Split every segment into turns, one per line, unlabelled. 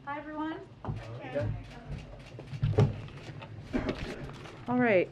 Hi, everyone. All right.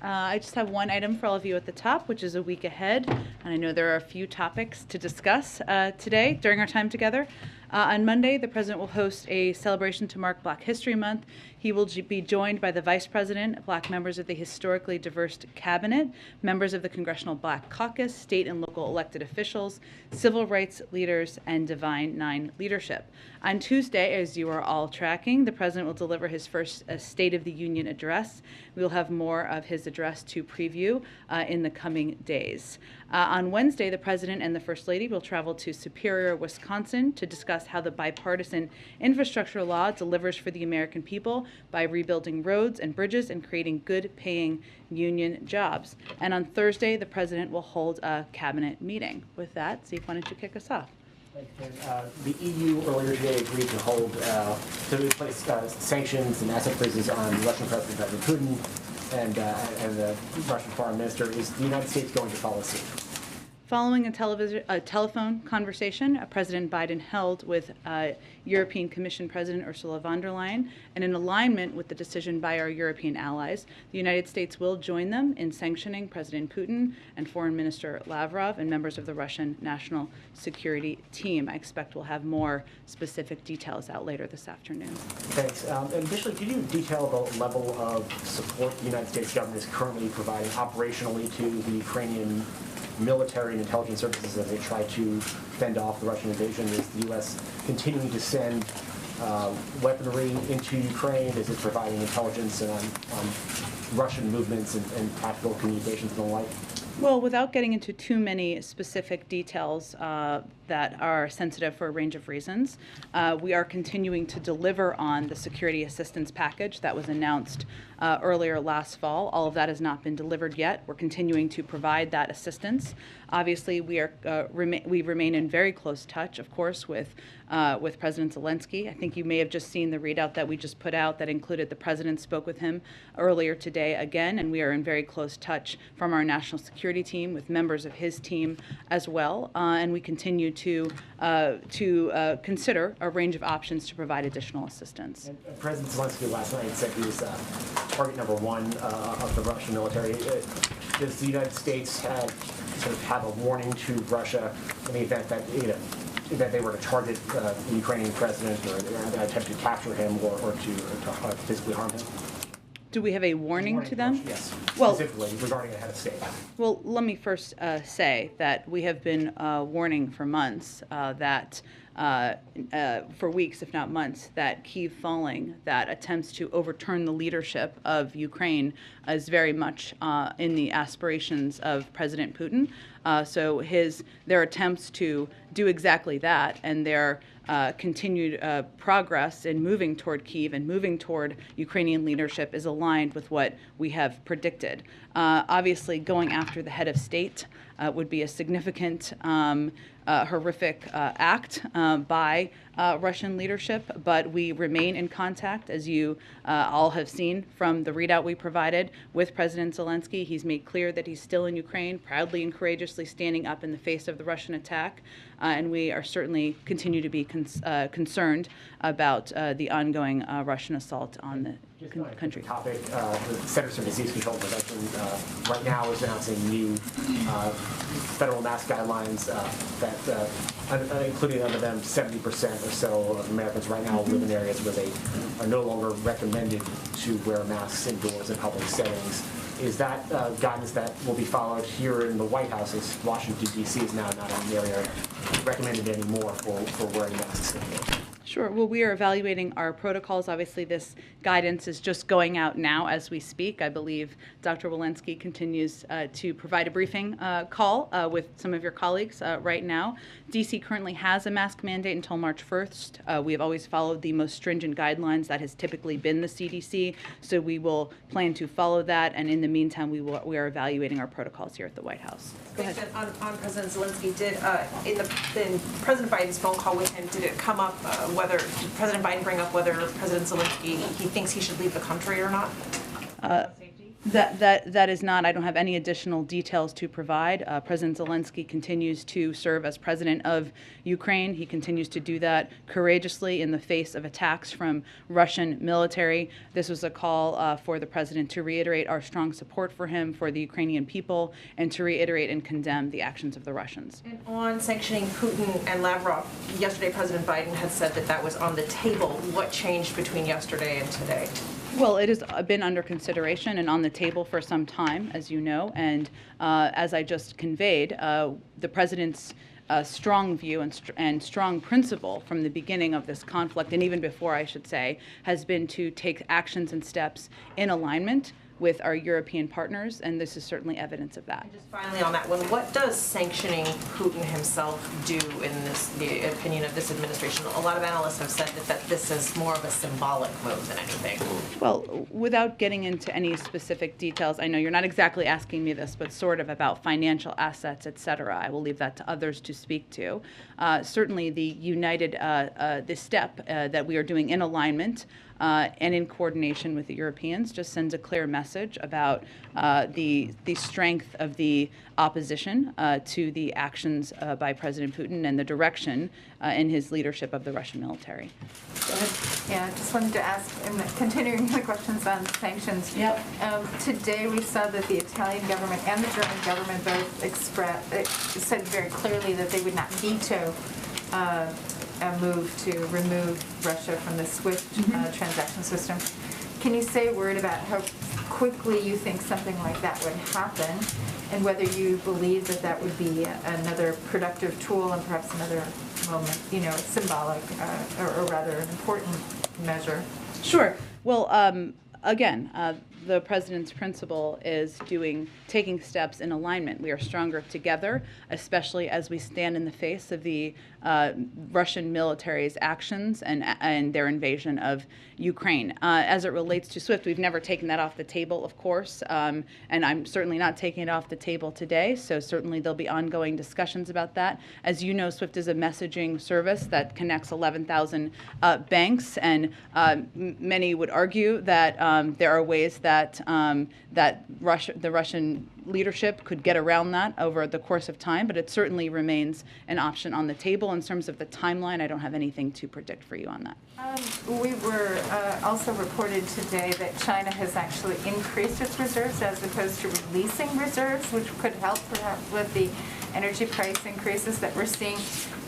I just have one item for all of you at the top, which is a week ahead. And I know there are a few topics to discuss today during our time together. On Monday, the President will host a celebration to mark Black History Month. He will be joined by the Vice President, Black members of the historically diverse cabinet, members of the Congressional Black Caucus, state and local elected officials, civil rights leaders, and Divine Nine leadership. On Tuesday, as you are all tracking, the President will deliver his first State of the Union address. We will have more of his address to preview in the coming days. On Wednesday, the President and the First Lady will travel to Superior, Wisconsin to discuss how the bipartisan infrastructure law delivers for the American people by rebuilding roads and bridges and creating good-paying union jobs. And on Thursday, the President will hold a cabinet meeting. With that, Zeke, why don't you kick us off?
The EU earlier today agreed to hold to place sanctions and asset freezes on Russian President Vladimir Putin and the Russian Foreign Minister. Is the United States going to follow suit?
Following a telephone conversation President Biden held with European Commission President Ursula von der Leyen, and in alignment with the decision by our European allies, the United States will join them in sanctioning President Putin and Foreign Minister Lavrov and members of the Russian National Security Team. I expect we'll have more specific details out later this afternoon.
Thanks. Additionally, could you detail the level of support the United States government is currently providing operationally to the Ukrainian military and intelligence services as they try to fend off the Russian invasion? Is the U.S. continuing to send weaponry into Ukraine? Is it providing intelligence on Russian movements and tactical communications and the like?
Well, without getting into too many specific details that are sensitive for a range of reasons, we are continuing to deliver on the security assistance package that was announced earlier last fall. All of that has not been delivered yet. We're continuing to provide that assistance. Obviously, we remain in very close touch, of course, with President Zelensky. I think you may have just seen the readout that we just put out that included the President spoke with him earlier today again, and we are in very close touch from our national security team with members of his team as well, and we continue to consider a range of options to provide additional assistance.
And President Zelensky last night said he was target number one of the Russian military. Does the United States have a warning to Russia in the event that that they were to target the Ukrainian president or attempt to capture him or to physically harm him?
Do we have a warning to them?
Yes,
well,
specifically regarding the head of state.
Well, let me first say that we have been warning for months for weeks, if not months, that Kyiv falling, that attempts to overturn the leadership of Ukraine is very much in the aspirations of President Putin. So their attempts to do exactly that and their continued progress in moving toward Kyiv and moving toward Ukrainian leadership is aligned with what we have predicted. Obviously, going after the head of state would be a significant, horrific act by Russian leadership, but we remain in contact, as you all have seen from the readout we provided with President Zelensky. He's made clear that he's still in Ukraine, proudly and courageously standing up in the face of the Russian attack, and we are certainly continue to be concerned about the ongoing Russian assault on the country.
Topic, the Centers for Disease Control and Prevention right now is announcing new federal mask guidelines that, including under them, 70% or so of Americans right now live in areas where they are no longer recommended to wear masks indoors in public settings. Is that guidance that will be followed here in the White House, as Washington, D.C. is now not an area recommended anymore for wearing masks indoors?
Sure. Well, we are evaluating our protocols. Obviously, this guidance is just going out now as we speak. I believe Dr. Walensky continues to provide a briefing call with some of your colleagues right now. D.C. currently has a mask mandate until March 1st. We have always followed the most stringent guidelines. That has typically been the CDC, so we will plan to follow that. And in the meantime, we are evaluating our protocols here at the White House. Go ahead.
On President Zelensky, did in President Biden's phone call with him, did it come up did President Biden bring up whether President Zelensky he thinks he should leave the country or not?
That is not. I don't have any additional details to provide. President Zelensky continues to serve as president of Ukraine. He continues to do that courageously in the face of attacks from Russian military. This was a call for the president to reiterate our strong support for him, for the Ukrainian people, and to reiterate and condemn the actions of the Russians.
And on sanctioning Putin and Lavrov, yesterday President Biden had said that that was on the table. What changed between yesterday and today?
Well, it has been under consideration and on the table for some time, as you know, and as I just conveyed, the president's strong view and strong principle from the beginning of this conflict, and even before, I should say, has been to take actions and steps in alignment with our European partners, and this is certainly evidence of that.
And just finally on that one, what does sanctioning Putin himself do in the opinion of this administration? A lot of analysts have said that this is more of a symbolic move than anything.
Well, without getting into any specific details, I know you're not exactly asking me this, but sort of about financial assets, et cetera. I will leave that to others to speak to. Certainly the this step that we are doing in alignment and in coordination with the Europeans just sends a clear message about the strength of the opposition to the actions by President Putin and the direction in his leadership of the Russian military. Go ahead.
Yeah, I just wanted to ask, and continuing the questions on sanctions.
Yep.
Today we saw that the Italian government and the German government both said very clearly that they would not veto a move to remove Russia from the SWIFT transaction system. Can you say a word about how quickly you think something like that would happen, and whether you believe that that would be another productive tool and perhaps another moment, symbolic or rather an important measure?
Sure. Well, again, the president's principle is taking steps in alignment. We are stronger together, especially as we stand in the face of the Russian military's actions and their invasion of Ukraine. As it relates to SWIFT, we've never taken that off the table, of course, and I'm certainly not taking it off the table today, so certainly there'll be ongoing discussions about that. As you know, SWIFT is a messaging service that connects 11,000 banks, and many would argue that there are ways that the Russian leadership could get around that over the course of time, but it certainly remains an option on the table. In terms of the timeline, I don't have anything to predict for you on that.
We were also reported today that China has actually increased its reserves as opposed to releasing reserves, which could help perhaps with the energy price increases that we're seeing.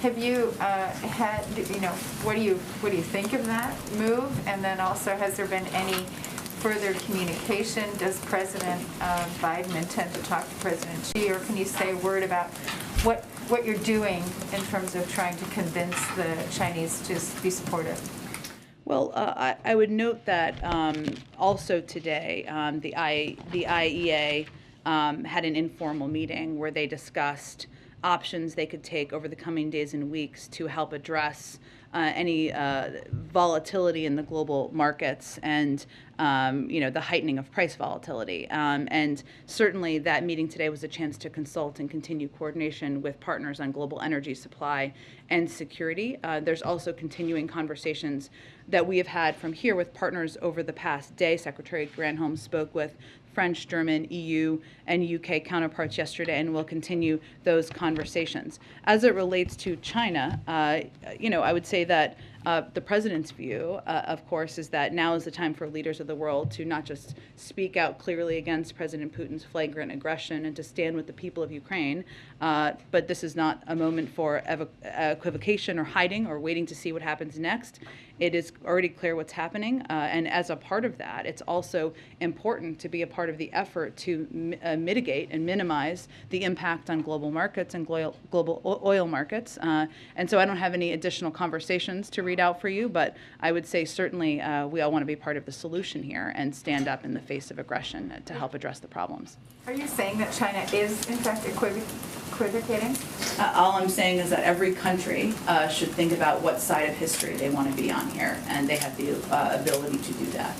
Have you had, what do you think of that move? And then also, has there been any further communication? Does President Biden intend to talk to President Xi, or can you say a word about what you're doing in terms of trying to convince the Chinese to be supportive?
Well, I would note that also today the IEA had an informal meeting where they discussed options they could take over the coming days and weeks to help address any volatility in the global markets and the heightening of price volatility. And certainly that meeting today was a chance to consult and continue coordination with partners on global energy supply and security. There's also continuing conversations that we have had from here with partners over the past day. Secretary Granholm spoke with French, German, EU, and UK counterparts yesterday, and we'll continue those conversations. As it relates to China, I would say that the president's view, of course, is that now is the time for leaders of the world to not just speak out clearly against President Putin's flagrant aggression and to stand with the people of Ukraine, but this is not a moment for equivocation or hiding or waiting to see what happens next. It is already clear what's happening, and as a part of that, it's also important to be a part of the effort to mitigate and minimize the impact on global markets and global oil markets. And so I don't have any additional conversations to read out for you, but I would say certainly we all want to be part of the solution here and stand up in the face of aggression to help address the problems.
Are you saying that China is, in fact, equivocating?
All I'm saying is that every country should think about what side of history they want to be on here, and they have the ability to do that.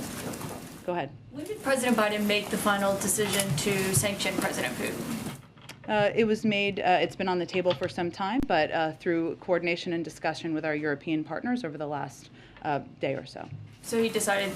Go ahead.
When did President Biden make the final decision to sanction President Putin?
It was made, it's been on the table for some time, but through coordination and discussion with our European partners over the last day or so.
So he decided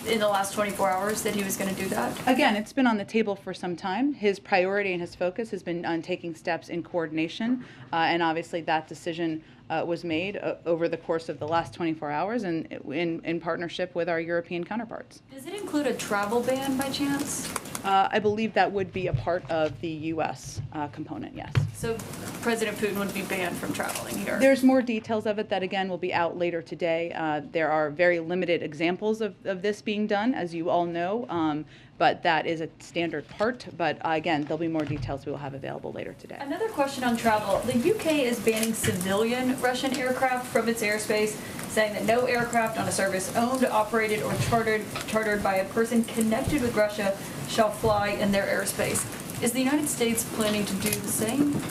in the last 24 hours that he was going to do that?
Again, it's been on the table for some time. His priority and his focus has been on taking steps in coordination, and obviously that decision was made over the course of the last 24 hours and in partnership with our European counterparts.
Does it include a travel ban by chance?
I believe that would be a part of the U.S. Component, yes.
So President Putin would be banned from traveling here?
There's more details of it that, again, will be out later today. There are very limited examples of this being done, as you all know, but that is a standard part. But again, there'll be more details we will have available later today.
Another question on travel. The UK is banning civilian Russian aircraft from its airspace, saying that no aircraft on a service owned, operated, or chartered by a person connected with Russia shall fly in their airspace. Is the United States planning to do the same?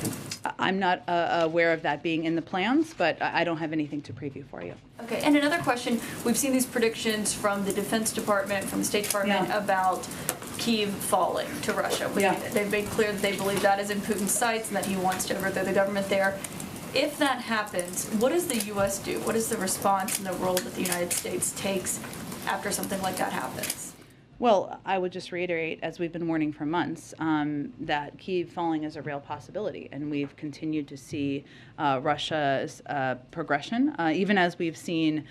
I'm not aware of that being in the plans, but I don't have anything to preview for you.
Okay, and another question. We've seen these predictions from the Defense Department, from the State Department, about Kyiv falling to Russia. They've made clear that they believe that is in Putin's sights and that he wants to overthrow the government there. If that happens, what does the U.S. do? What is the response and the role that the United States takes after something like that happens?
Well, I would just reiterate, as we've been warning for months, that Kyiv falling is a real possibility, and we've continued to see Russia's progression, even as we've seen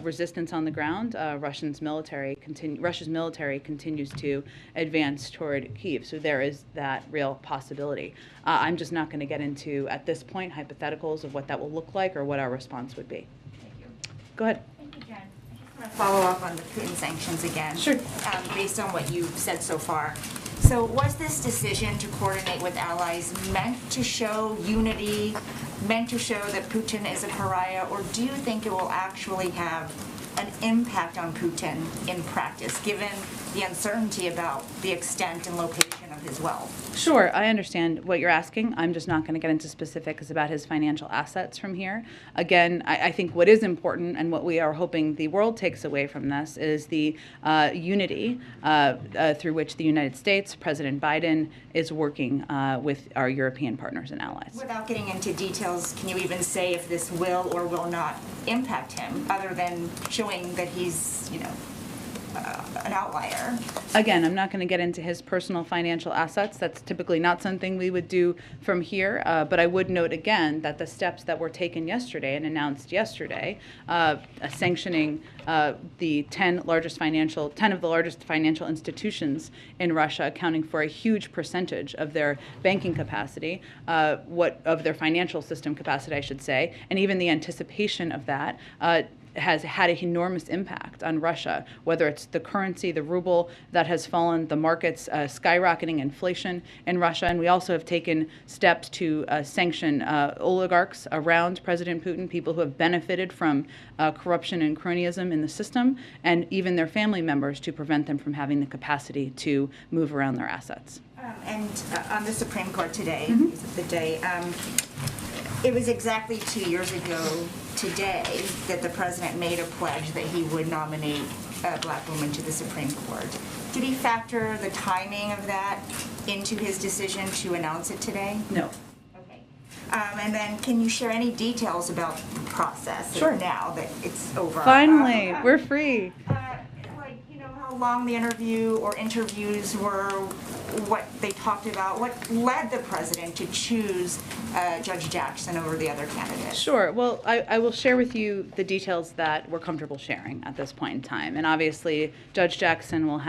resistance on the ground. Russia's military continues to advance toward Kyiv, so there is that real possibility. I'm just not going to get into, at this point, hypotheticals of what that will look like or what our response would be.
Thank you.
Go ahead.
Thank you, Jen. I just want to follow up on the Putin sanctions again.
Sure.
Based on what you've said so far. So was this decision to coordinate with allies meant to show unity, meant to show that Putin is a pariah, or do you think it will actually have an impact on Putin in practice, given the uncertainty about the extent and location of his wealth?
Sure, I understand what you're asking. I'm just not going to get into specifics about his financial assets from here. Again, I think what is important and what we are hoping the world takes away from this is the unity through which the United States, President Biden, is working with our European partners and allies.
Without getting into details, can you even say if this will or will not impact him, other than showing that he's, an outlier?
Again, I'm not going to get into his personal financial assets. That's typically not something we would do from here. But I would note again that the steps that were taken yesterday and announced yesterday, sanctioning the 10 of the largest financial institutions in Russia, accounting for a huge percentage of their banking capacity, of their financial system capacity, I should say, and even the anticipation of that. Has had an enormous impact on Russia, whether it's the currency, the ruble that has fallen, the markets, skyrocketing inflation in Russia. And we also have taken steps to sanction oligarchs around President Putin, people who have benefited from corruption and cronyism in the system, and even their family members, to prevent them from having the capacity to move around their assets.
And on the Supreme Court today, the day, it was exactly 2 years ago today that the president made a pledge that he would nominate a black woman to the Supreme Court. Did he factor the timing of that into his decision to announce it today?
No.
Okay. And then can you share any details about the process now that it's over?
Finally, we're free.
How long the interview or interviews were, what they talked about, what led the president to choose Judge Jackson over the other candidates? Sure.
Well, I will share with you the details that we're comfortable sharing at this point in time. And obviously, Judge Jackson will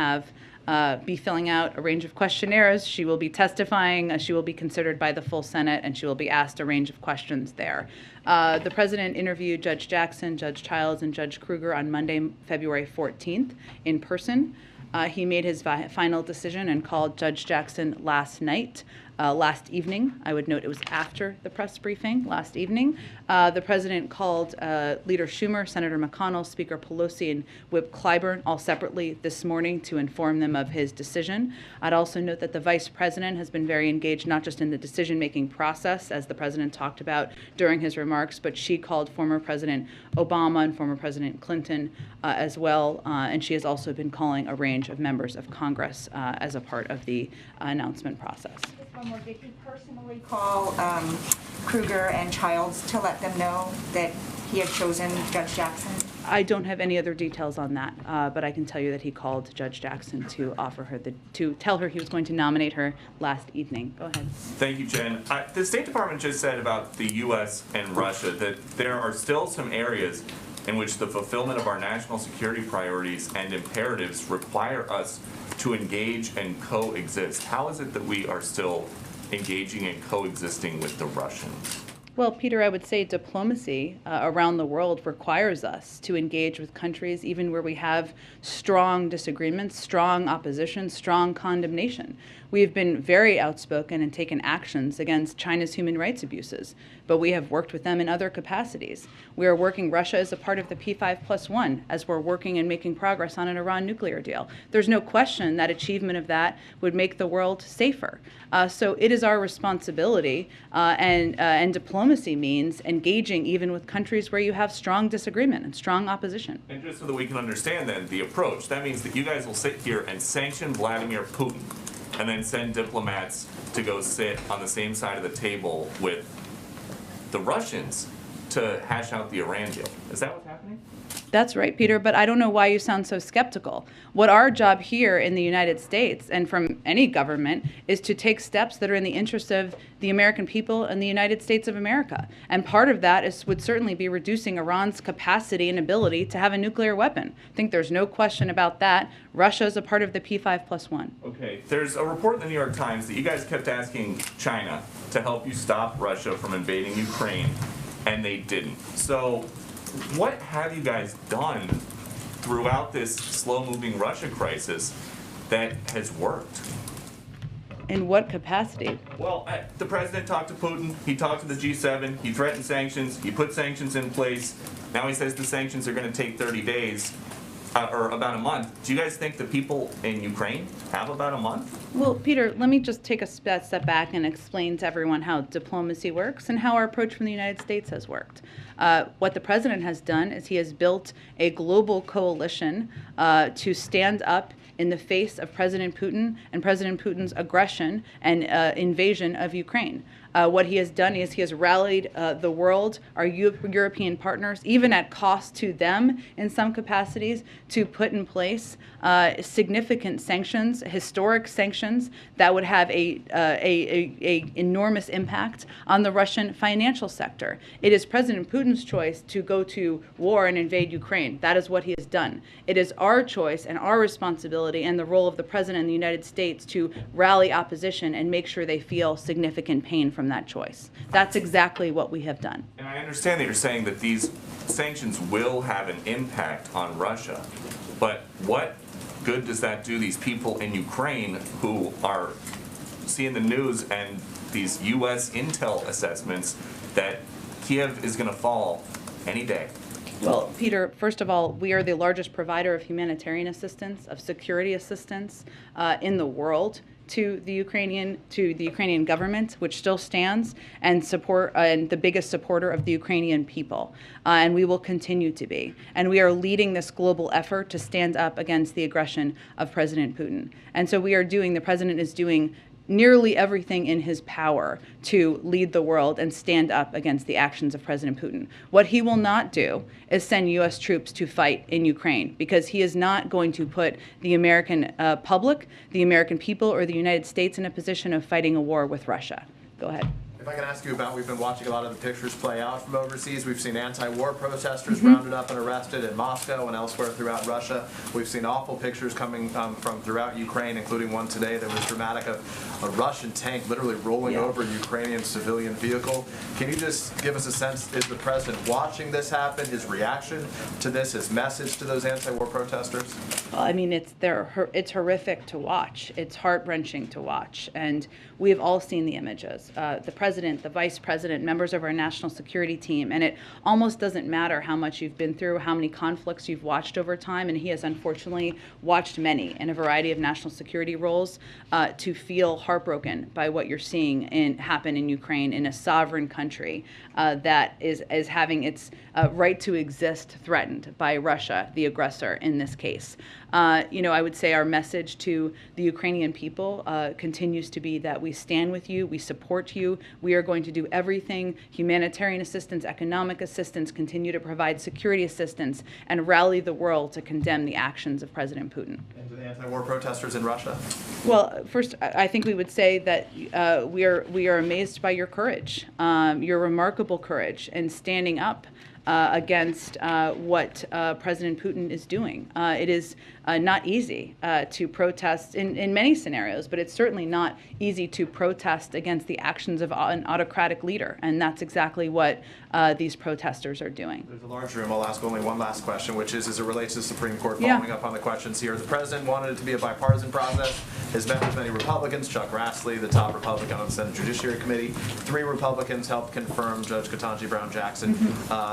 be filling out a range of questionnaires. She will be testifying. She will be considered by the full Senate, and she will be asked a range of questions there. The president interviewed Judge Jackson, Judge Childs, and Judge Kruger on Monday, February 14th in person. He made his final decision and called Judge Jackson last evening. I would note it was after the press briefing last evening. The president called Leader Schumer, Senator McConnell, Speaker Pelosi, and Whip Clyburn all separately this morning to inform them of his decision. I'd also note that the vice president has been very engaged, not just in the decision-making process, as the president talked about during his remarks, but she called former President Obama and former President Clinton as well, and she has also been calling a range of members of Congress as a part of the announcement process.
One more. Did he personally call Kruger and Childs to let them know that
he had chosen Judge Jackson?
I don't have any other details on that, but I can tell you that he called Judge Jackson to offer her to tell her he was going to nominate her last evening. Go ahead.
Thank you, Jen. The State Department just said about the U.S. and Russia that there are still some areas in which the fulfillment of our national security priorities and imperatives require us to engage and coexist. How is it that we are still engaging and coexisting with the Russians?
Well, Peter, I would say diplomacy around the world requires us to engage with countries even where we have strong disagreements, strong opposition, strong condemnation. We've been very outspoken and taken actions against China's human rights abuses, but we have worked with them in other capacities. We are working Russia as a part of the P5+1 as we're working and making progress on an Iran nuclear deal. There's no question that achievement of that would make the world safer. So it is our responsibility, and diplomacy means engaging even with countries where you have strong disagreement and strong opposition.
And just so that we can understand then the approach, that means that you guys will sit here and sanction Vladimir Putin and then send diplomats to go sit on the same side of the table with the Russians to hash out the Iran deal. Is that what's happening?
That's right, Peter, but I don't know why you sound so skeptical. What our job here in the United States and from any government is to take steps that are in the interest of the American people and the United States of America. And part of that would certainly be reducing Iran's capacity and ability to have a nuclear weapon. I think there's no question about that. Russia is a part of the P5+1.
Okay, there's a report in the New York Times that you guys kept asking China to help you stop Russia from invading Ukraine, and they didn't. So what have you guys done throughout this slow-moving Russia crisis that has worked?
In what capacity?
Well, the president talked to Putin, he talked to the G7, he threatened sanctions, he put sanctions in place. Now he says the sanctions are going to take 30 days, or about a month. Do you guys think the people in Ukraine have about a month?
Well, Peter, let me just take a step back and explain to everyone how diplomacy works and how our approach from the United States has worked. What the president has done is he has built a global coalition to stand up in the face of President Putin and President Putin's aggression and invasion of Ukraine. What he has done is he has rallied the world, our European partners, even at cost to them in some capacities, to put in place significant sanctions, historic sanctions that would have a enormous impact on the Russian financial sector. It is President Putin's choice to go to war and invade Ukraine. That is what he has done. It is our choice and our responsibility and the role of the president in the United States to rally opposition and make sure they feel significant pain from that choice. That's exactly what we have done.
And I understand that you're saying that these sanctions will have an impact on Russia, but what good does that do these people in Ukraine who are seeing the news and these U.S. intel assessments that Kiev is going to fall any day?
Well, Peter, first of all, we are the largest provider of humanitarian assistance, of security assistance in the world to the Ukrainian government, which still stands, and the biggest supporter of the Ukrainian people. And we will continue to be. And we are leading this global effort to stand up against the aggression of President Putin. And so the president is doing nearly everything in his power to lead the world and stand up against the actions of President Putin. What he will not do is send U.S. troops to fight in Ukraine, because he is not going to put the American public, the American people, or the United States in a position of fighting a war with Russia. Go ahead.
If I can ask you about, we've been watching a lot of the pictures play out from overseas. We've seen anti-war protesters rounded up and arrested in Moscow and elsewhere throughout Russia. We've seen awful pictures coming from throughout Ukraine, including one today that was dramatic of a Russian tank literally rolling over a Ukrainian civilian vehicle. Can you just give us a sense, is the president watching this happen, his reaction to this, his message to those anti-war protesters?
Well, I mean, it's horrific to watch. It's heart-wrenching to watch. And we have all seen the images. The president, the vice president, members of our national security team, and it almost doesn't matter how much you've been through, how many conflicts you've watched over time, and he has unfortunately watched many in a variety of national security roles, to feel heartbroken by what you're seeing happen in Ukraine, in a sovereign country that is having its right to exist threatened by Russia, the aggressor in this case. I would say our message to the Ukrainian people continues to be that we stand with you, we support you, we are going to do everything, humanitarian assistance, economic assistance, continue to provide security assistance, and rally the world to condemn the actions of President Putin.
And to the anti-war protesters in Russia?
Well, first, I think we would say that we are amazed by your courage, your remarkable courage in standing up against what President Putin is doing. It is not easy to protest in many scenarios, but it's certainly not easy to protest against the actions of an autocratic leader, and that's exactly what these protesters are doing.
There's a large room. I'll ask only one last question, which is as it relates to the Supreme Court,
Yeah.
following up on the questions here. The president wanted it to be a bipartisan process. Has met with many Republicans, Chuck Grassley, the top Republican on the Senate Judiciary Committee. 3 Republicans helped confirm Judge Ketanji Brown Jackson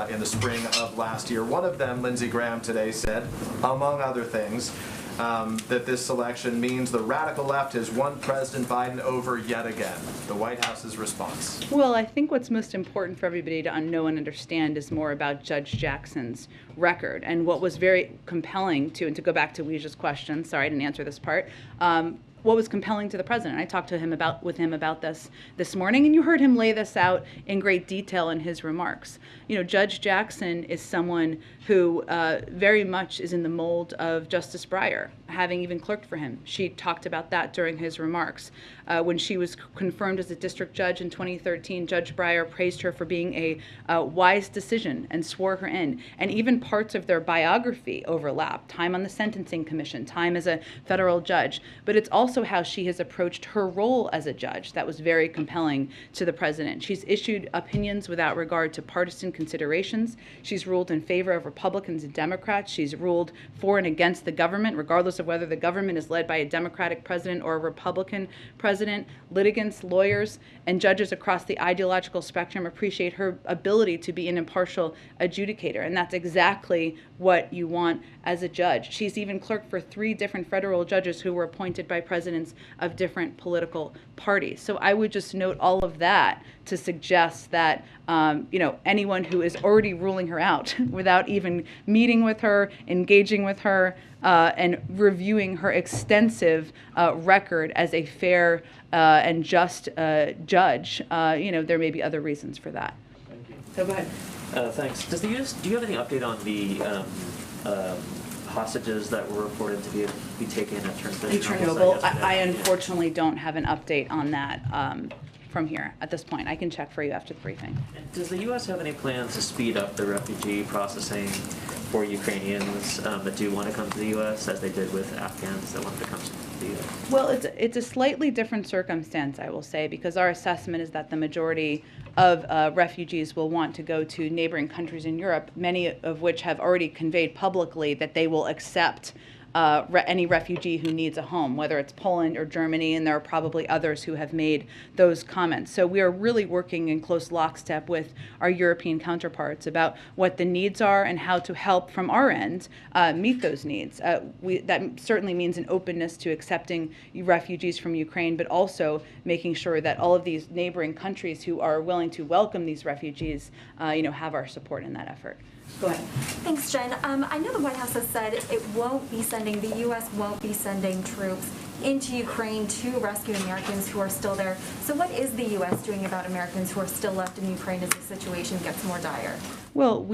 in the spring of last year. One of them, Lindsey Graham, today said, among other things, that this selection means the radical left has won President Biden over yet again. The White House's response.
Well, I think what's most important for everybody to know and understand is more about Judge Jackson's record. And what was very compelling and to go back to Weij's question, sorry I didn't answer this part, what was compelling to the president. I talked to him about this morning, and you heard him lay this out in great detail in his remarks. Judge Jackson is someone who very much is in the mold of Justice Breyer, having even clerked for him. She talked about that during his remarks. When she was confirmed as a district judge in 2013, Judge Breyer praised her for being a wise decision and swore her in. And even parts of their biography overlap, time on the Sentencing Commission, time as a federal judge. But it's also how she has approached her role as a judge that was very compelling to the president. She's issued opinions without regard to partisan considerations. She's ruled in favor of Republicans and Democrats. She's ruled for and against the government, regardless of whether the government is led by a Democratic president or a Republican president. Litigants, lawyers, and judges across the ideological spectrum appreciate her ability to be an impartial adjudicator, and that's exactly what you want as a judge. She's even clerked for 3 different federal judges who were appointed by presidents of different political parties. So I would just note all of that to suggest that anyone who is already ruling her out without even meeting with her, engaging with her, and reviewing her extensive record as a fair and just judge, there may be other reasons for that.
Thank you.
So go ahead.
Thanks. Do you have any update on the hostages that were reported to be taken at
Chernobyl? I unfortunately don't have an update on that from here at this point. I can check for you after the briefing.
Does the U.S. have any plans to speed up the refugee processing for Ukrainians that do want to come to the U.S., as they did with Afghans that wanted to come to the U.S.?
Well, it's a slightly different circumstance, I will say, because our assessment is that the majority of refugees will want to go to neighboring countries in Europe, many of which have already conveyed publicly that they will accept any refugee who needs a home, whether it's Poland or Germany, and there are probably others who have made those comments. So we are really working in close lockstep with our European counterparts about what the needs are and how to help from our end meet those needs. That certainly means an openness to accepting refugees from Ukraine, but also making sure that all of these neighboring countries who are willing to welcome these refugees, have our support in that effort. Go ahead.
Thanks, Jen. I know the White House has said the U.S. won't be sending troops into Ukraine to rescue Americans who are still there. So what is the U.S. doing about Americans who are still left in Ukraine as the situation gets more dire?
Well,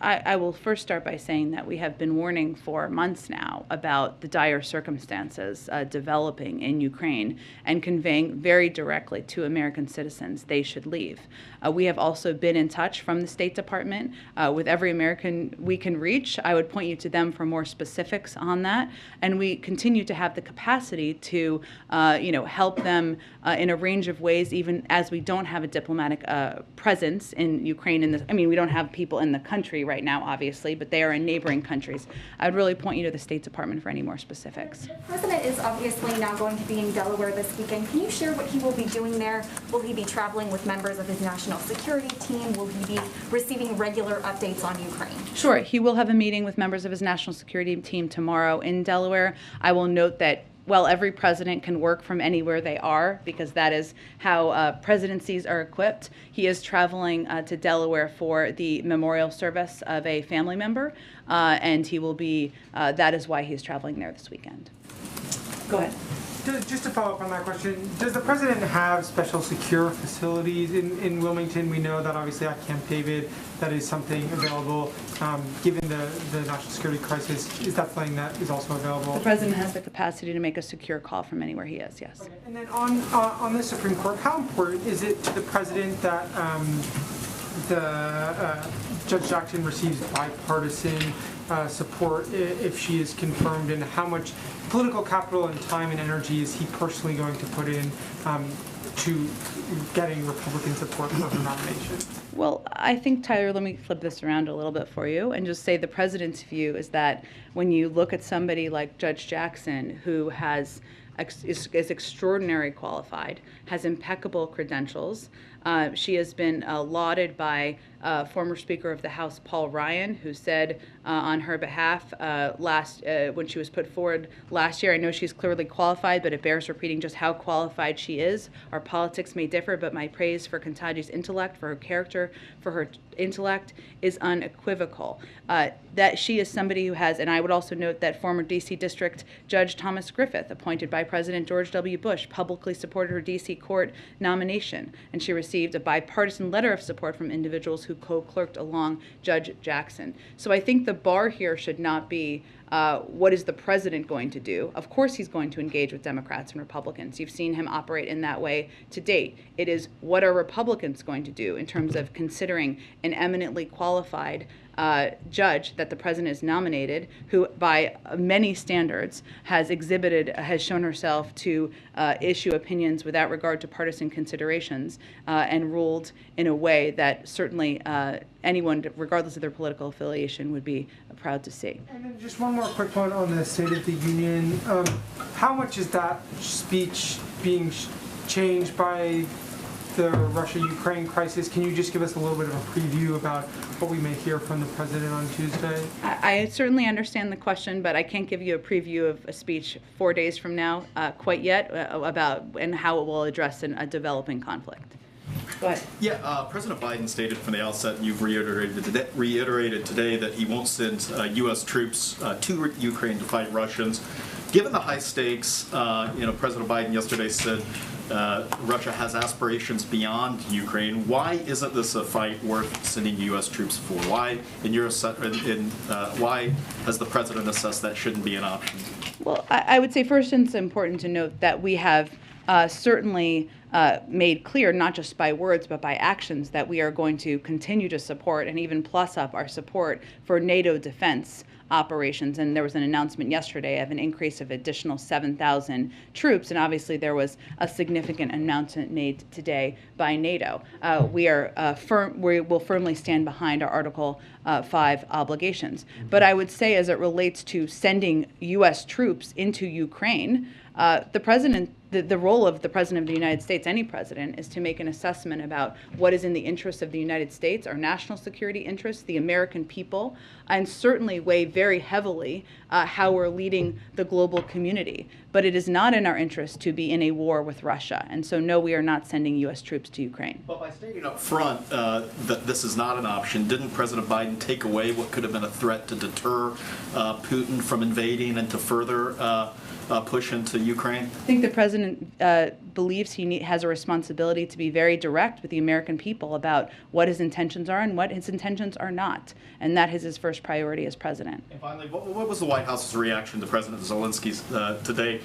I will first start by saying that we have been warning for months now about the dire circumstances developing in Ukraine and conveying very directly to American citizens they should leave. We have also been in touch from the State Department with every American we can reach. I would point you to them for more specifics on that. And we continue to have the capacity to help them in a range of ways, even as we don't have a diplomatic presence in Ukraine. We don't have people in the country right now, obviously, but they are in neighboring countries. I would really point you to the State Department for any more specifics.
The president is obviously now going to be in Delaware this weekend. Can you share what he will be doing there? Will he be traveling with members of his national security team? Will he be receiving regular updates on Ukraine?
Sure. He will have a meeting with members of his national security team tomorrow in Delaware. I will note that while every president can work from anywhere they are, because that is how presidencies are equipped, he is traveling to Delaware for the memorial service of a family member, and he will be, that is why he's traveling there this weekend. Go ahead.
Just to follow up on that question, does the president have special secure facilities in Wilmington? We know that obviously at Camp David, that is something available. Given the national security crisis, is that something that is also available?
The president has the capacity to make a secure call from anywhere he is, yes.
Okay. And then on the Supreme Court, how important is it to the president that Judge Jackson receives bipartisan support if she is confirmed, and how much political capital and time and energy is he personally going to put in to getting Republican support for her nomination?
Well, I think, Tyler, let me flip this around a little bit for you and just say the president's view is that when you look at somebody like Judge Jackson, who is extraordinarily qualified, has impeccable credentials. She has been lauded by former Speaker of the House Paul Ryan, who said on her behalf when she was put forward last year, I know she's clearly qualified, but it bears repeating just how qualified she is. Our politics may differ, but my praise for Ketanji's intellect, for her character, for her intellect is unequivocal. That she is somebody who has, and I would also note that former D.C. District Judge Thomas Griffith, appointed by President George W. Bush, publicly supported her D.C. court nomination, and she received a bipartisan letter of support from individuals who co-clerked along Judge Jackson. So I think the bar here should not be what is the president going to do? Of course he's going to engage with Democrats and Republicans. You've seen him operate in that way to date. It is what are Republicans going to do in terms of considering an eminently qualified judge that the president has nominated, who by many standards has shown herself to issue opinions without regard to partisan considerations, and ruled in a way that certainly anyone, regardless of their political affiliation, would be proud to see.
And then just one more quick one on the State of the Union. How much is that speech being changed by the Russia-Ukraine crisis? Can you just give us a little bit of a preview about what we may hear from the president on Tuesday?
I certainly understand the question, but I can't give you a preview of a speech 4 days from now quite yet about and how it will address a developing conflict. Go ahead.
Yeah, President Biden stated from the outset, and you've reiterated today, that he won't send U.S. troops to Ukraine to fight Russians. Given the high stakes, President Biden yesterday said Russia has aspirations beyond Ukraine. Why isn't this a fight worth sending U.S. troops for? Why, why has the president assessed that shouldn't be an option?
Well, I would say first it's important to note that we have certainly made clear, not just by words, but by actions, that we are going to continue to support and even plus up our support for NATO defense operations. And there was an announcement yesterday of an increase of additional 7,000 troops, and obviously there was a significant announcement made today by NATO. We will firmly stand behind our Article 5 obligations. But I would say, as it relates to sending U.S. troops into Ukraine, the role of the President of the United States, any president, is to make an assessment about what is in the interests of the United States, our national security interests, the American people, and certainly weigh very heavily how we're leading the global community. But it is not in our interest to be in a war with Russia. And so, no, we are not sending U.S. troops to Ukraine.
But by stating up front that this is not an option, didn't President Biden take away what could have been a threat to deter Putin from invading and to further push into Ukraine?
I think the president believes he has a responsibility to be very direct with the American people about what his intentions are and what his intentions are not. And that is his first priority as president.
And finally, what was the White House's reaction to President Zelensky's today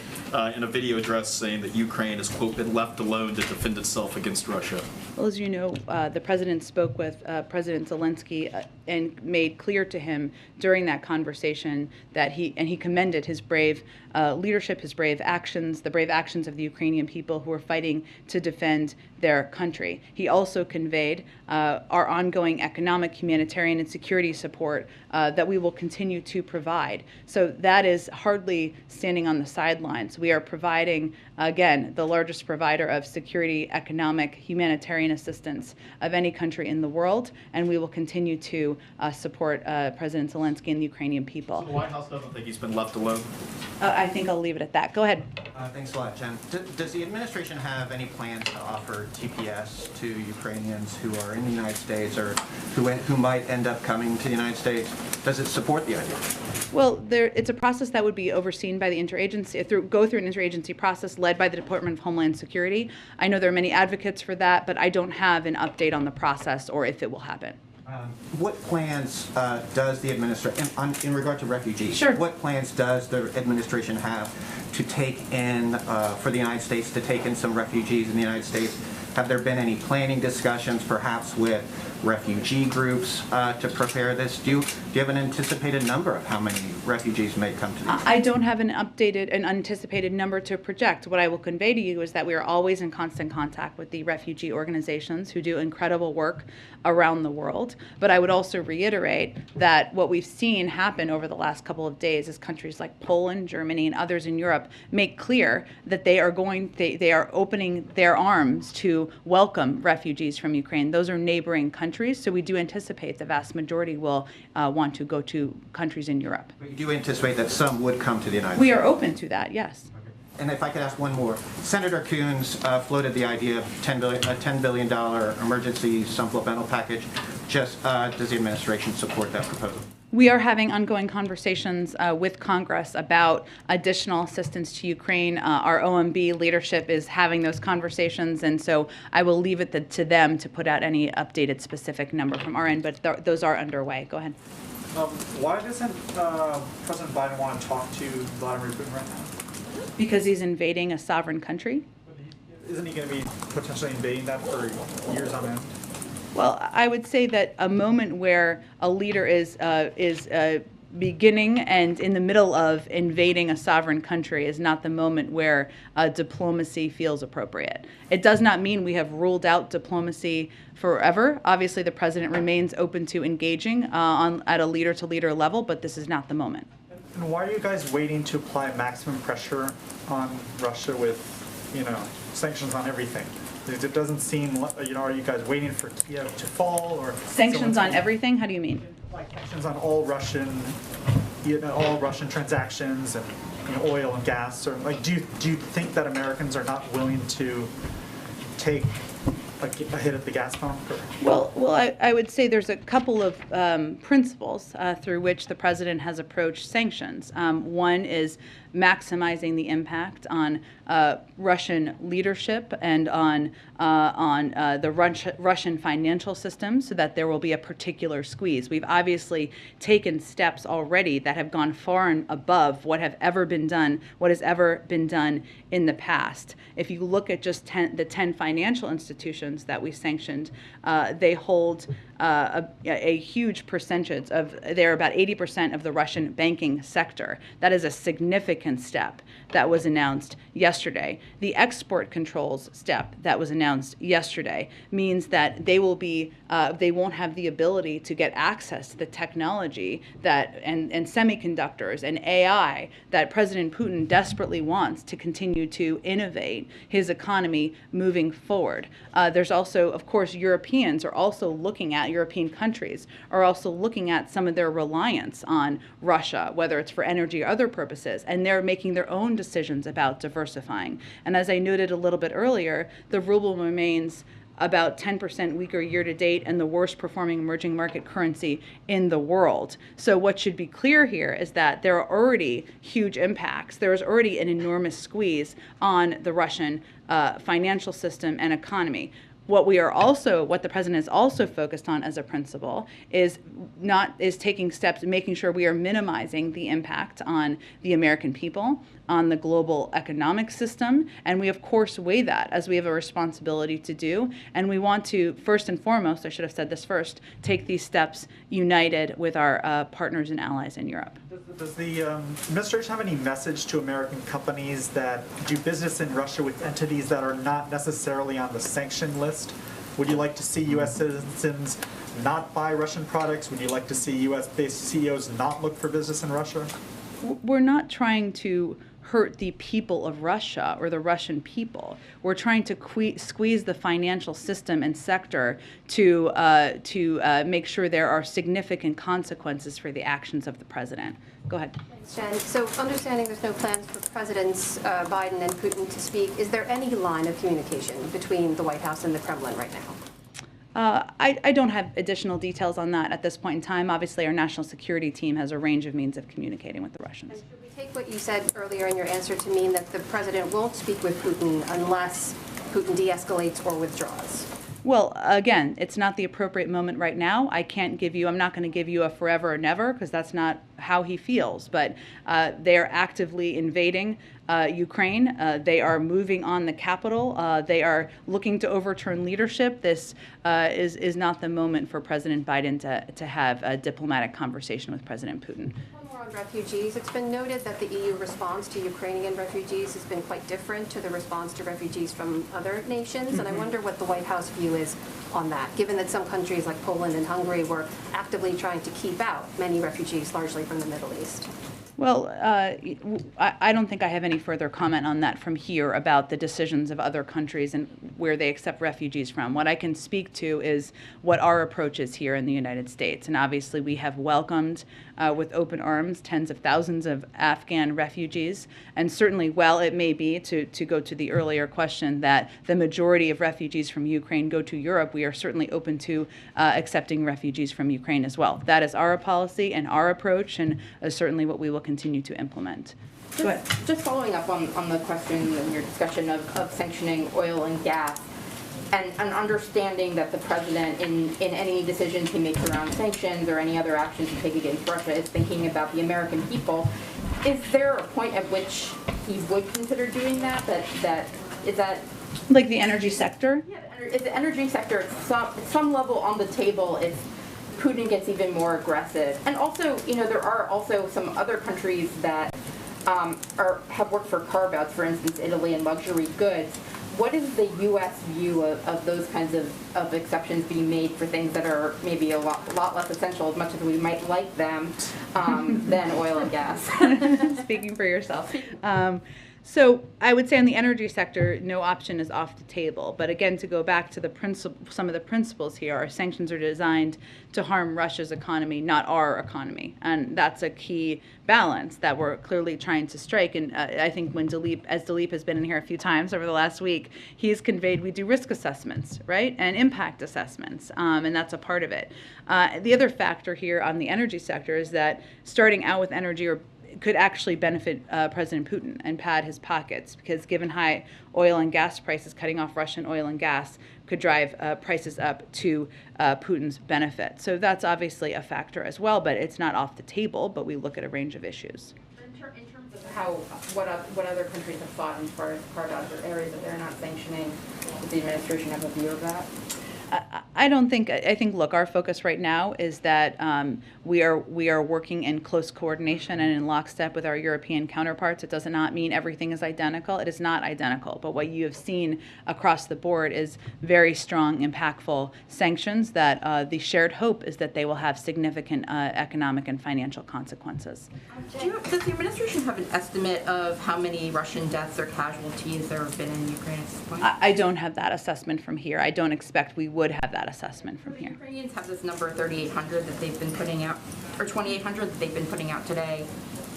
in a video address saying that Ukraine has, quote, been left alone to defend itself against Russia?
Well, as you know, the president spoke with President Zelensky and made clear to him during that conversation that he commended his brave leadership, his brave actions, the brave actions of the Ukrainian people who are fighting to defend their country. He also conveyed our ongoing economic, humanitarian, and security support that we will continue to provide. So that is hardly standing on the sidelines. We are providing, again, the largest provider of security, economic, humanitarian assistance of any country in the world, and we will continue to support President Zelensky and the Ukrainian people.
So the White House doesn't think he's been left alone?
I think a I'll leave it at that. Go ahead.
Thanks a lot, Jen. Does the administration have any plans to offer TPS to Ukrainians who are in the United States or who might end up coming to the United States? Does it support the idea?
Well, it's a process that would be overseen by the interagency, go through an interagency process led by the Department of Homeland Security. I know there are many advocates for that, but I don't have an update on the process or if it will happen.
What plans does the administration, in regard to refugees,
Sure.
what plans does the administration have to take in, for the United States, to take in some refugees in the United States? Have there been any planning discussions, perhaps with refugee groups, to prepare this? Do you have an anticipated number of how many refugees may come to the United States?
I don't have an unanticipated number to project. What I will convey to you is that we are always in constant contact with the refugee organizations who do incredible work around the world. But I would also reiterate that what we've seen happen over the last couple of days is countries like Poland, Germany, and others in Europe make clear that they are opening their arms to welcome refugees from Ukraine. Those are neighboring countries, so we do anticipate the vast majority will want to go to countries in Europe.
But you do anticipate that some would come to the United States?
We are open to that, yes.
And if I could ask one more. Senator Coons floated the idea of a $10 billion emergency supplemental package. Does the administration support that proposal?
We are having ongoing conversations with Congress about additional assistance to Ukraine. Our OMB leadership is having those conversations, and so I will leave it to them to put out any updated specific number from our end, but those are underway. Go ahead.
Why doesn't President Biden want to talk to Vladimir Putin right now?
Because he's invading a sovereign country.
Isn't he going to be potentially invading that for years on end?
Well, I would say that a moment where a leader is beginning and in the middle of invading a sovereign country is not the moment where diplomacy feels appropriate. It does not mean we have ruled out diplomacy forever. Obviously, the president remains open to engaging at a leader-to-leader level, but this is not the moment.
And why are you guys waiting to apply maximum pressure on Russia with, sanctions on everything? It doesn't seem, are you guys waiting for Kiev to fall or
sanctions on everything? How do you mean?
Like sanctions on all Russian transactions and oil and gas, or like, do you think that Americans are not willing to take a hit at the gas pump? Or?
Well, I would say there's a couple of principles through which the president has approached sanctions. One is maximizing the impact on Russian leadership and on the Russian financial system so that there will be a particular squeeze. We've obviously taken steps already that have gone far and above what has ever been done in the past. If you look at just the 10 financial institutions that we sanctioned, they hold a huge percentage they're about 80% of the Russian banking sector. That is a significant step that was announced yesterday. The export controls step that was announced yesterday means that they won't have the ability to get access to the technology and semiconductors and AI that President Putin desperately wants to continue to innovate his economy moving forward. There's also, of course, European countries are also looking at some of their reliance on Russia, whether it's for energy or other purposes, and they're making their own decisions about diversifying. And as I noted a little bit earlier, the ruble remains about 10% weaker year to date and the worst performing emerging market currency in the world. So what should be clear here is that there are already huge impacts. There is already an enormous squeeze on the Russian financial system and economy. What the president is also focused on as a principle is taking steps, making sure we are minimizing the impact on the American people, on the global economic system, and we of course weigh that as we have a responsibility to do. And we want to, first and foremost, I should have said this first, take these steps united with our partners and allies in Europe.
Does the administration have any message to American companies that do business in Russia with entities that are not necessarily on the sanction list? Would you like to see U.S. citizens not buy Russian products? Would you like to see U.S.-based CEOs not look for business in Russia?
We're not trying to hurt the people of Russia or the Russian people. We're trying to squeeze the financial system and sector to make sure there are significant consequences for the actions of the president. Go ahead.
Thanks, Jen. So understanding there's no plans for Presidents Biden and Putin to speak, is there any line of communication between the White House and the Kremlin right now?
I don't have additional details on that at this point in time. Obviously, our national security team has a range of means of communicating with the Russians.
And should we take what you said earlier in your answer to mean that the president won't speak with Putin unless Putin de-escalates or withdraws?
Well, again, it's not the appropriate moment right now. I'm not going to give you a forever or never, because that's not how he feels. But they are actively invading Ukraine. They are moving on the capital. They are looking to overturn leadership. This is not the moment for President Biden to have a diplomatic conversation with President Putin.
On refugees, it's been noted that the EU response to Ukrainian refugees has been quite different to the response to refugees from other nations, and I wonder what the White House view is on that, given that some countries like Poland and Hungary were actively trying to keep out many refugees, largely from the Middle East.
Well, I don't think I have any further comment on that from here about the decisions of other countries and where they accept refugees from. What I can speak to is what our approach is here in the United States. And obviously we have welcomed with open arms tens of thousands of Afghan refugees. And certainly, while it may be, to go to the earlier question, that the majority of refugees from Ukraine go to Europe, we are certainly open to accepting refugees from Ukraine as well. That is our policy and our approach, and certainly what we will continue to implement.
Just following up on the question and your discussion of sanctioning oil and gas, and understanding that the president, in any decisions he makes around sanctions or any other actions he takes against Russia, is thinking about the American people. Is there a point at which he would consider doing that? Is that
like the energy sector?
Yeah, is the energy sector at some level on the table if Putin gets even more aggressive? And also, there are also some other countries that have worked for carve-outs, for instance, Italy and luxury goods. What is the U.S. view of those kinds of exceptions being made for things that are maybe a lot less essential, as much as we might like them, than oil and gas?
Speaking for yourself. So I would say on the energy sector, no option is off the table. But again, to go back to some of the principles here, our sanctions are designed to harm Russia's economy, not our economy. And that's a key balance that we're clearly trying to strike. And I think when Dilip has been in here a few times over the last week, he's conveyed we do risk assessments, right? And impact assessments. And that's a part of it. The other factor here on the energy sector is that starting out with energy could actually benefit President Putin and pad his pockets, because given high oil and gas prices, cutting off Russian oil and gas could drive prices up to Putin's benefit. So that's obviously a factor as well, but it's not off the table, but we look at a range of issues.
In terms of what other countries have fought as far as carve-outs or areas that they're not sanctioning, does the administration have a view of that?
I think, look, our focus right now is that we are working in close coordination and in lockstep with our European counterparts. It does not mean everything is identical. It is not identical. But what you have seen across the board is very strong, impactful sanctions that the shared hope is that they will have significant economic and financial consequences.
Does the administration have an estimate of how many Russian deaths or casualties there have been in Ukraine at this point?
I don't have that assessment from here. I don't expect we would have that assessment from here.
Ukrainians have this number 3,800 that they've been putting out, or 2,800 that they've been putting out today.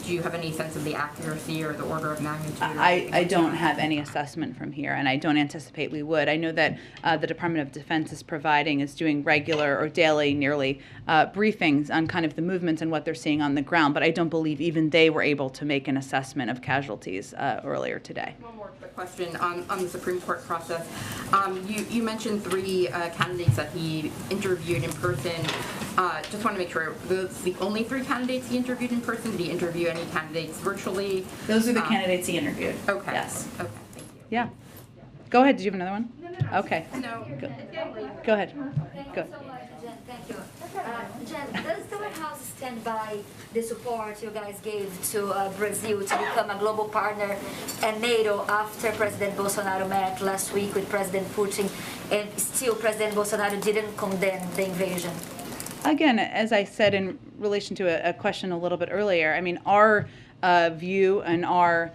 Do you have any sense of the accuracy or the order of magnitude?
I don't have any assessment from here, and I don't anticipate we would. I know that the Department of Defense is doing regular or daily, nearly, briefings on kind of the movements and what they're seeing on the ground, but I don't believe even they were able to make an assessment of casualties earlier today.
One more quick question on the Supreme Court process. You mentioned 3 candidates that he interviewed in person. Just want to make sure, those the only 3 candidates he interviewed in person? Did he interview any candidates virtually?
Those are the candidates he interviewed.
Okay.
Yes.
Okay, thank you.
Yeah. Go ahead. Did you have another one?
No.
Okay.
No.
Go ahead.
Thank
Go.
you so much, Jen. Thank you. Jen, does the White House stand by the support you guys gave to Brazil to become a global partner and NATO after President Bolsonaro met last week with President Putin, and still President Bolsonaro didn't condemn the invasion?
Again, as I said in relation to a question a little bit earlier, I mean, our view and our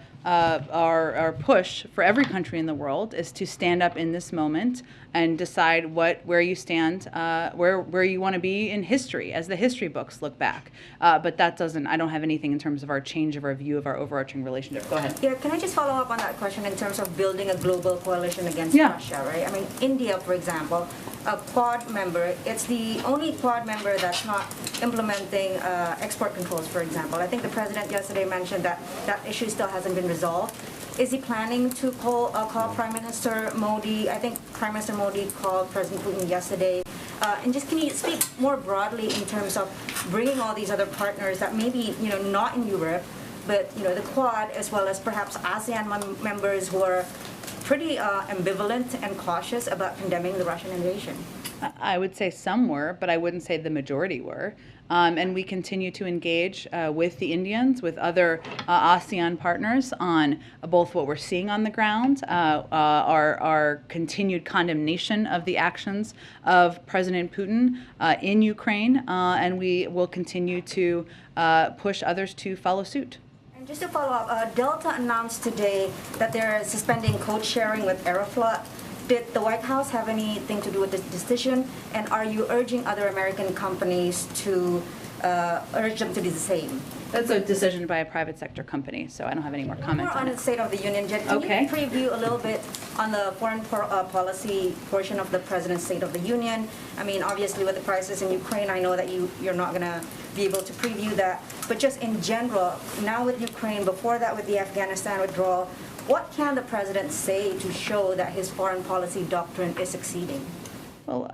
push for every country in the world is to stand up in this moment and decide where you stand, where you want to be in history, as the history books look back. But that doesn't, I don't have anything in terms of our change of our view of our overarching relationship. Go ahead.
Yeah, can I just follow up on that question in terms of building a global coalition against
Yeah.
Russia, right? I mean, India, for example, a Quad member, it's the only Quad member that's not implementing export controls, for example. I think the president yesterday mentioned that that issue still hasn't been resolved. Is he planning to call Prime Minister Modi? I think Prime Minister Modi called President Putin yesterday. And just can you speak more broadly in terms of bringing all these other partners that maybe, not in Europe, but, the Quad, as well as perhaps ASEAN members who are pretty ambivalent and cautious about condemning the Russian invasion?
I would say some were, but I wouldn't say the majority were. And we continue to engage with the Indians, with other ASEAN partners on both what we're seeing on the ground, our continued condemnation of the actions of President Putin in Ukraine, and we will continue to push others to follow suit.
And just to follow up, Delta announced today that they're suspending code sharing with Aeroflot. Did the White House have anything to do with this decision? And are you urging other American companies to urge them to do the same?
That's a decision by a private sector company, so I don't have any more comment
More on
on
the
it.
State of the Union, Jen. Can
Okay.
you preview a little bit on the foreign policy portion of the President's State of the Union? I mean, obviously with the crisis in Ukraine, I know that you're not going to be able to preview that. But just in general, now with Ukraine, before that with the Afghanistan withdrawal, what can the President say to show that his foreign policy doctrine is succeeding?
Well,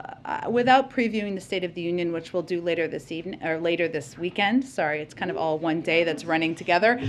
without previewing the State of the Union, which we'll do later this evening or later this weekend. Sorry, it's kind of all one day that's running together.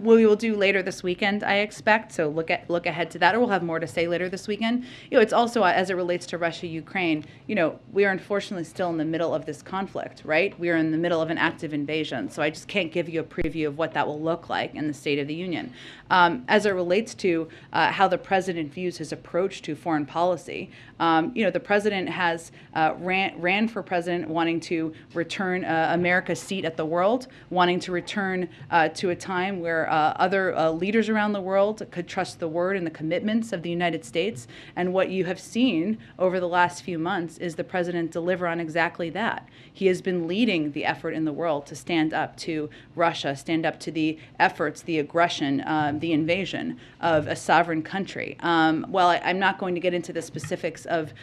We will do later this weekend, I expect. So look ahead to that, or we'll have more to say later this weekend. It's also as it relates to Russia, Ukraine. We are unfortunately still in the middle of this conflict, right? We are in the middle of an active invasion. So I just can't give you a preview of what that will look like in the State of the Union. As it relates to how the president views his approach to foreign policy, the president has ran for president wanting to return America's seat at the world, wanting to return to a time where other leaders around the world could trust the word and the commitments of the United States. And what you have seen over the last few months is the president deliver on exactly that. He has been leading the effort in the world to stand up to Russia, stand up to the efforts, the aggression, the invasion of a sovereign country. While I'm not going to get into the specifics of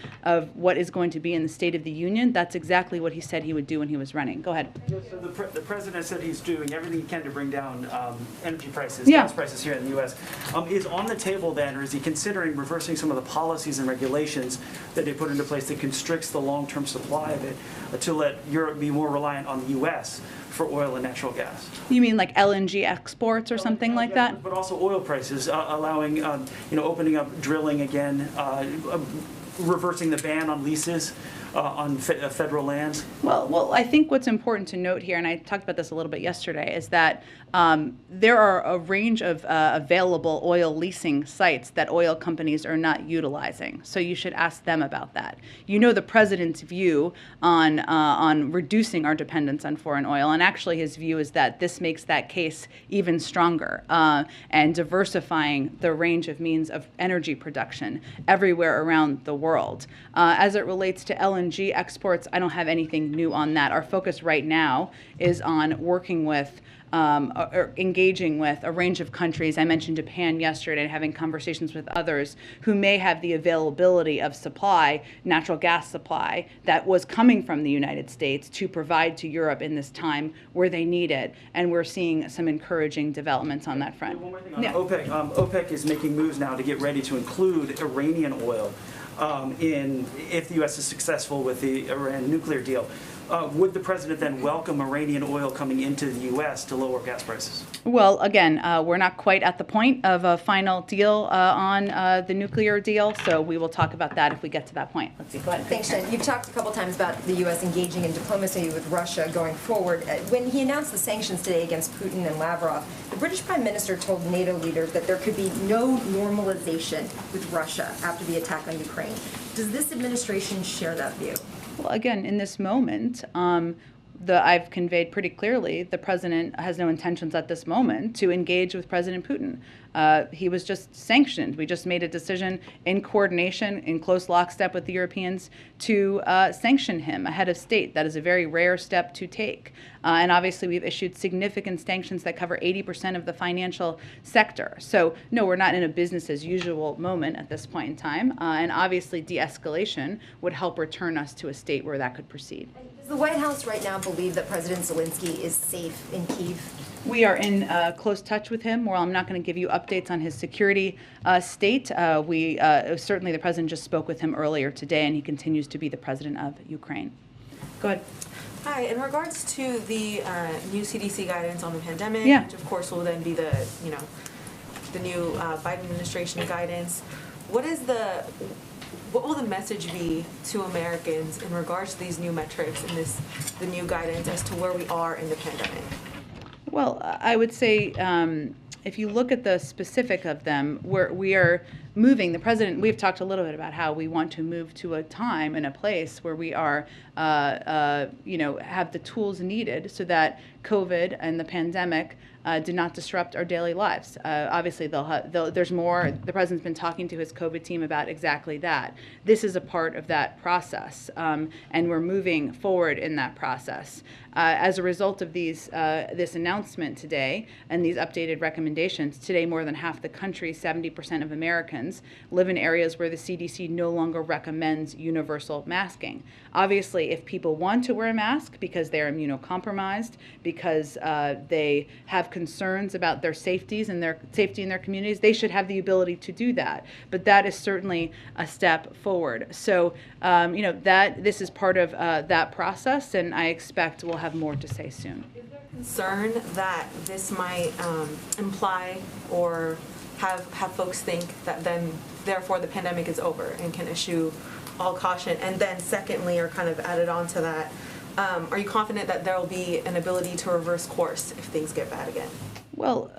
what is going to be in the State of the Union, that's exactly what he said he would do when he was running. Go ahead.
So the president said he's doing everything he can to bring down energy prices,
Yeah.
gas prices here in the U.S. Is on the table then, or is he considering reversing some of the policies and regulations that they put into place that constricts the long-term supply of it to let Europe be more reliant on the U.S. for oil and natural gas?
You mean like LNG exports or something like that?
But also oil prices, allowing, opening up drilling again, reversing the ban on leases on federal lands?
Well, I think what's important to note here, and I talked about this a little bit yesterday, is that there are a range of available oil leasing sites that oil companies are not utilizing. So you should ask them about that. The president's view on reducing our dependence on foreign oil, and actually his view is that this makes that case even stronger and diversifying the range of means of energy production everywhere around the world. As it relates to LNG exports, I don't have anything new on that. Our focus right now is on working with or engaging with a range of countries. I mentioned Japan yesterday, and having conversations with others who may have the availability of supply, natural gas supply, that was coming from the United States to provide to Europe in this time where they need it. And we're seeing some encouraging developments on that front.
One more thing on OPEC. OPEC is making moves now to get ready to include Iranian oil if the U.S. is successful with the Iran nuclear deal. Would the president then welcome Iranian oil coming into the U.S. to lower gas prices?
Well, again, we're not quite at the point of a final deal on the nuclear deal, so we will talk about that if we get to that point. Let's see. Go ahead.
Thanks, Jen. You've talked a couple times about the U.S. engaging in diplomacy with Russia going forward. When he announced the sanctions today against Putin and Lavrov, the British Prime Minister told NATO leaders that there could be no normalization with Russia after the attack on Ukraine. Does this administration share that view?
Well, again, in this moment, I've conveyed pretty clearly the president has no intentions at this moment to engage with President Putin. He was just sanctioned. We just made a decision in coordination, in close lockstep with the Europeans, to sanction him ahead of state. That is a very rare step to take. And obviously, we've issued significant sanctions that cover 80% of the financial sector. So, no, we're not in a business as usual moment at this point in time. And obviously, de-escalation would help return us to a state where that could proceed.
Does the White House right now believe that President Zelensky is safe in Kyiv?
We are in close touch with him. Well, I'm not going to give you updates on his security state. Certainly the president just spoke with him earlier today, and he continues to be the president of Ukraine. Go ahead.
Hi, in regards to the new CDC guidance on the pandemic,
Yeah.
which of course will then be the new Biden administration guidance, what will the message be to Americans in regards to these new metrics and the new guidance as to where we are in the pandemic?
Well, I would say if you look at the specific of them, we are moving. The president, we've talked a little bit about how we want to move to a time and a place where we are, have the tools needed so that COVID and the pandemic do not disrupt our daily lives. Obviously, there's more. The president's been talking to his COVID team about exactly that. This is a part of that process, and we're moving forward in that process. As a result of this announcement today and these updated recommendations, today more than half the country, 70% of Americans, live in areas where the CDC no longer recommends universal masking. Obviously, if people want to wear a mask because they're immunocompromised, because they have concerns about their safety in their communities, they should have the ability to do that. But that is certainly a step forward. So, this is part of that process, and I expect we'll have more to say soon.
Is there concern that this might imply or have folks think that then therefore the pandemic is over and can issue all caution? And then secondly, or kind of added on to that, are you confident that there will be an ability to reverse course if things get bad again?
Well,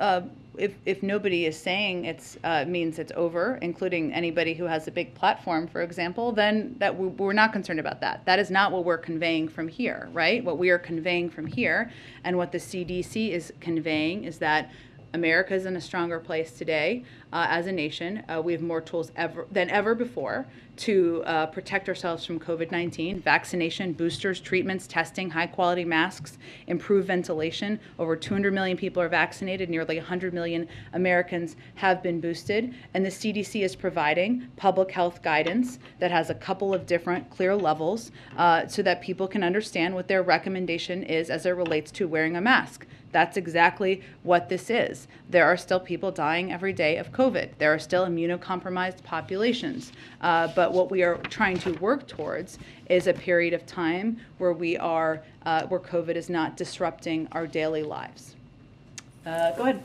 if nobody is saying it means it's over, including anybody who has a big platform, for example, then we're not concerned about that. That is not what we're conveying from here, right? What we are conveying from here and what the CDC is conveying is that America is in a stronger place today as a nation. We have more tools than ever before to protect ourselves from COVID-19, vaccination, boosters, treatments, testing, high-quality masks, improved ventilation. Over 200 million people are vaccinated. Nearly 100 million Americans have been boosted. And the CDC is providing public health guidance that has a couple of different clear levels so that people can understand what their recommendation is as it relates to wearing a mask. That's exactly what this is. There are still people dying every day of COVID. There are still immunocompromised populations. But what we are trying to work towards is a period of time where where COVID is not disrupting our daily lives. Go ahead.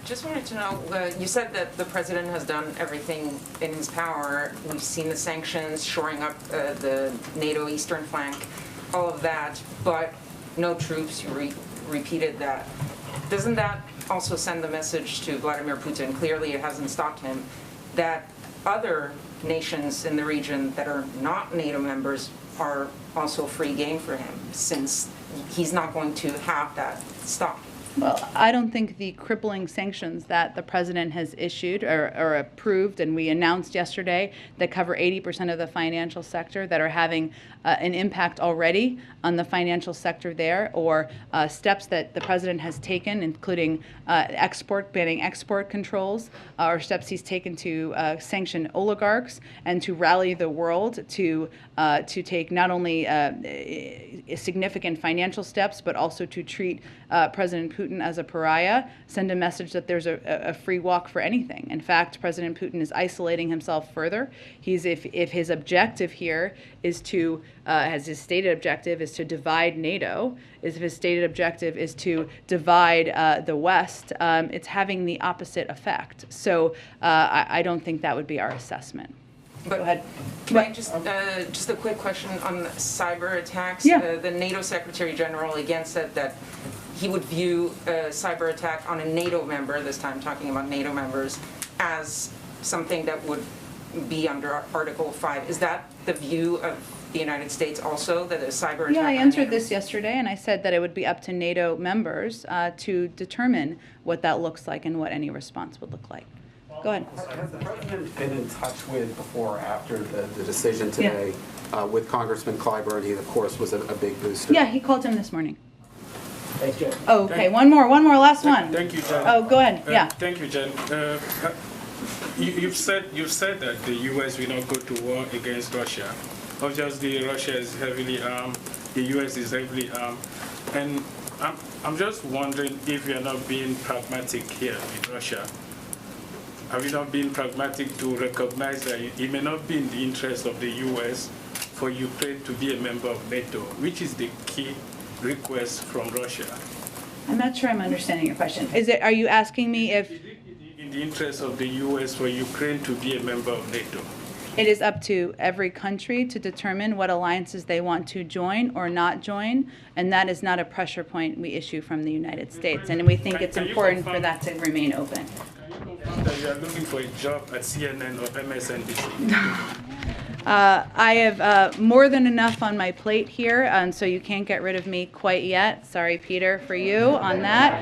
Just wanted to know, you said that the president has done everything in his power. We've seen the sanctions, shoring up the NATO eastern flank, all of that, but no troops. You repeated that. Doesn't that also send the message to Vladimir Putin, clearly it hasn't stopped him, that other nations in the region that are not NATO members are also free game for him, since he's not going to have that stop?
Well, I don't think the crippling sanctions that the president has issued or approved, and we announced yesterday, that cover 80% of the financial sector, that are having an impact already on the financial sector there, or steps that the president has taken, including banning export controls, or steps he's taken to sanction oligarchs and to rally the world to take not only significant financial steps, but also to treat President Putin as a pariah, send a message that there's a free walk for anything. In fact, President Putin is isolating himself further. If his objective here is to, as his stated objective is to divide NATO, if his stated objective is to divide the West, it's having the opposite effect. So I don't think that would be our assessment.
But
go ahead.
Can I just a quick question on cyber attacks?
Yeah.
The NATO Secretary General again said that he would view a cyber attack on a NATO member, this time talking about NATO members, as something that would be under Article 5. Is that the view of the United States also, that a cyber attack
Yeah, I
on
answered
NATO-
this yesterday, and I said that it would be up to NATO members to determine what that looks like and what any response would look like. Go ahead.
Has the president been in touch with before or after the decision today with Congressman Clyburn? He, of course, was a big booster.
Yeah, he called him this morning.
Thanks, Jen.
Oh, okay, one more, last one.
Thank you, Jen.
Oh, go ahead, yeah.
Thank you, Jen. You've said that the U.S. will not go to war against Russia. Obviously, Russia is heavily armed. The U.S. is heavily armed, and I'm just wondering if we are not being pragmatic here with Russia. Have you not been pragmatic to recognize that it may not be in the interest of the U.S. for Ukraine to be a member of NATO, which is the key request from Russia?
I'm not sure I'm understanding your question. Are you asking me if
In the interest of the U.S. for Ukraine to be a member of NATO?
it is up to every country to determine what alliances they want to join or not join, and that is not a pressure point we issue from the United States, and we think it's important for that to remain open.
That you are looking for a job at CNN or MSNBC?
I have more than enough on my plate here, and so you can't get rid of me quite yet. Sorry, Peter, for you on that.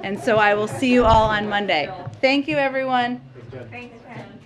And so I will see you all on Monday. Thank you, everyone.
Thanks, Jen.